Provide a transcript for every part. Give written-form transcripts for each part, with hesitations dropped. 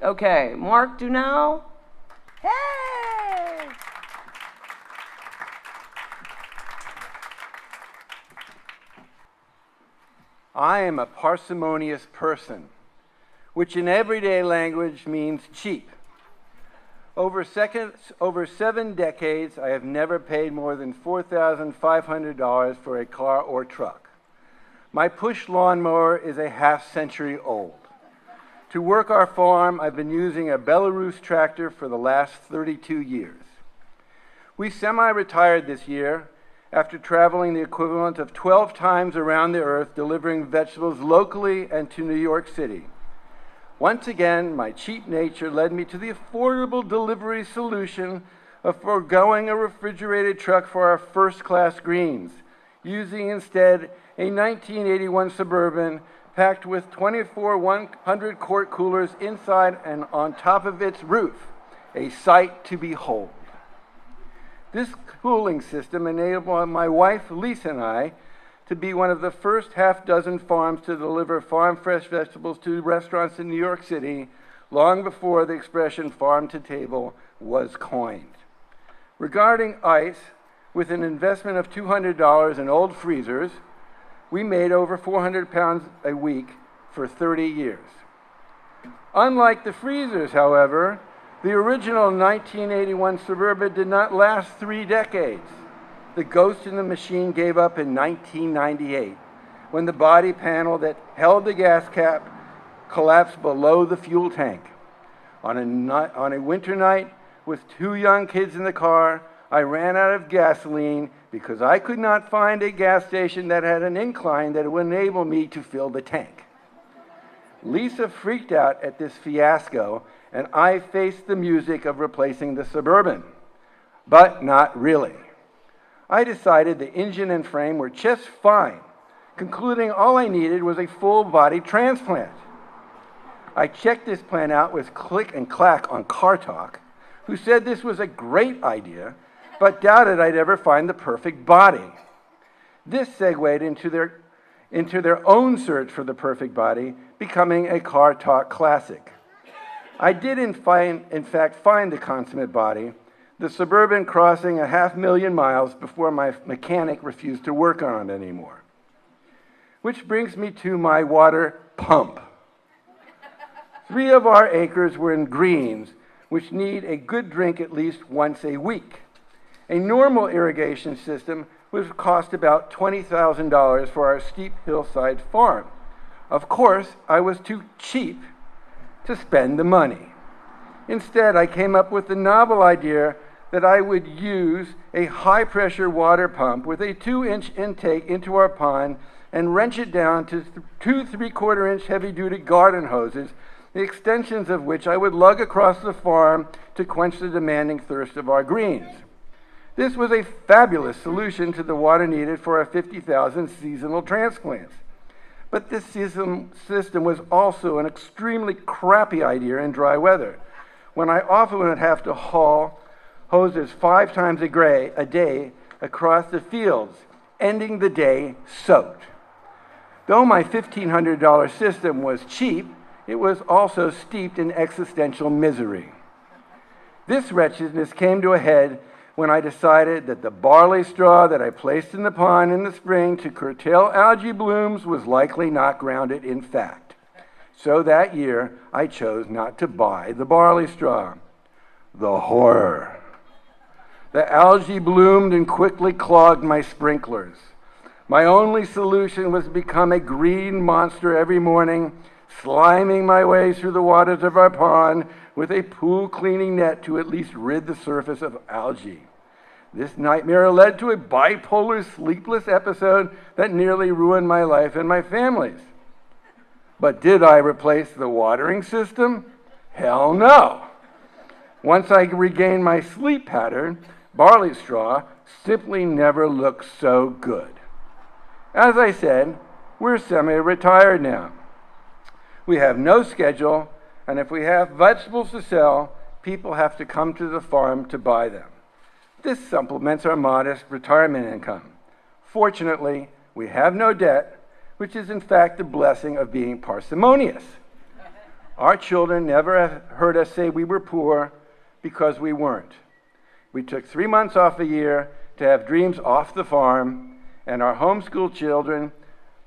Okay, Mark Dunau. Hey! I am a parsimonious person, which in everyday language means cheap. Over 7 decades, I have never paid more than $4,500 for a car or truck. My push lawnmower is a half-century old. To work our farm, I've been using a Belarus tractor for the last 32 years. We semi-retired this year after traveling the equivalent of 12 times around the earth delivering vegetables locally and to New York City. Once again, my cheap nature led me to the affordable delivery solution of foregoing a refrigerated truck for our first-class greens, using instead a 1981 Suburban packed with 24 100-quart coolers inside and on top of its roof, a sight to behold. This cooling system enabled my wife, Lisa, and I to be one of the first half-dozen farms to deliver farm-fresh vegetables to restaurants in New York City long before the expression farm-to-table was coined. Regarding ice, with an investment of $200 in old freezers, we made over 400 pounds a week for 30 years. Unlike the freezers, however, the original 1981 Suburban did not last 3 decades. The ghost in the machine gave up in 1998 when the body panel that held the gas cap collapsed below the fuel tank. On a winter night with 2 young kids in the car, I ran out of gasoline because I could not find a gas station that had an incline that would enable me to fill the tank. Lisa freaked out at this fiasco, and I faced the music of replacing the Suburban. But not really. I decided the engine and frame were just fine, concluding all I needed was a full-body transplant. I checked this plan out with Click and Clack on Car Talk, who said this was a great idea, but doubted I'd ever find the perfect body. This segued into their own search for the perfect body, becoming a Car Talk classic. I did in fact find the consummate body, the Suburban crossing 500,000 miles before my mechanic refused to work on it anymore. Which brings me to my water pump. 3 of our acres were in greens, which need a good drink at least once a week. A normal irrigation system would cost about $20,000 for our steep hillside farm. Of course, I was too cheap to spend the money. Instead, I came up with the novel idea that I would use a high-pressure water pump with a 2-inch intake into our pond and wrench it down to 2 3/4-inch heavy-duty garden hoses, the extensions of which I would lug across the farm to quench the demanding thirst of our greens. This was a fabulous solution to the water needed for our 50,000 seasonal transplants. But this system was also an extremely crappy idea in dry weather, when I often would have to haul hoses 5 times a day across the fields, ending the day soaked. Though my $1,500 system was cheap, it was also steeped in existential misery. This wretchedness came to a head when I decided that the barley straw that I placed in the pond in the spring to curtail algae blooms was likely not grounded in fact. So that year, I chose not to buy the barley straw. The horror. The algae bloomed and quickly clogged my sprinklers. My only solution was to become a green monster every morning, sliming my way through the waters of our pond with a pool cleaning net to at least rid the surface of algae. This nightmare led to a bipolar sleepless episode that nearly ruined my life and my family's. But did I replace the watering system? Hell no. Once I regained my sleep pattern, barley straw simply never looked so good. As I said, we're semi-retired now. We have no schedule, and if we have vegetables to sell, people have to come to the farm to buy them. This supplements our modest retirement income. Fortunately, we have no debt, which is in fact the blessing of being parsimonious. Our children never have heard us say we were poor because we weren't. We took 3 months off a year to have dreams off the farm, and our homeschool children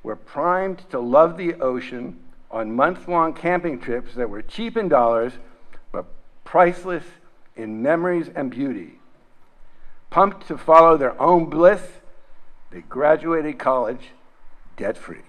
were primed to love the ocean on month-long camping trips that were cheap in dollars, but priceless in memories and beauty. Pumped to follow their own bliss, they graduated college debt-free.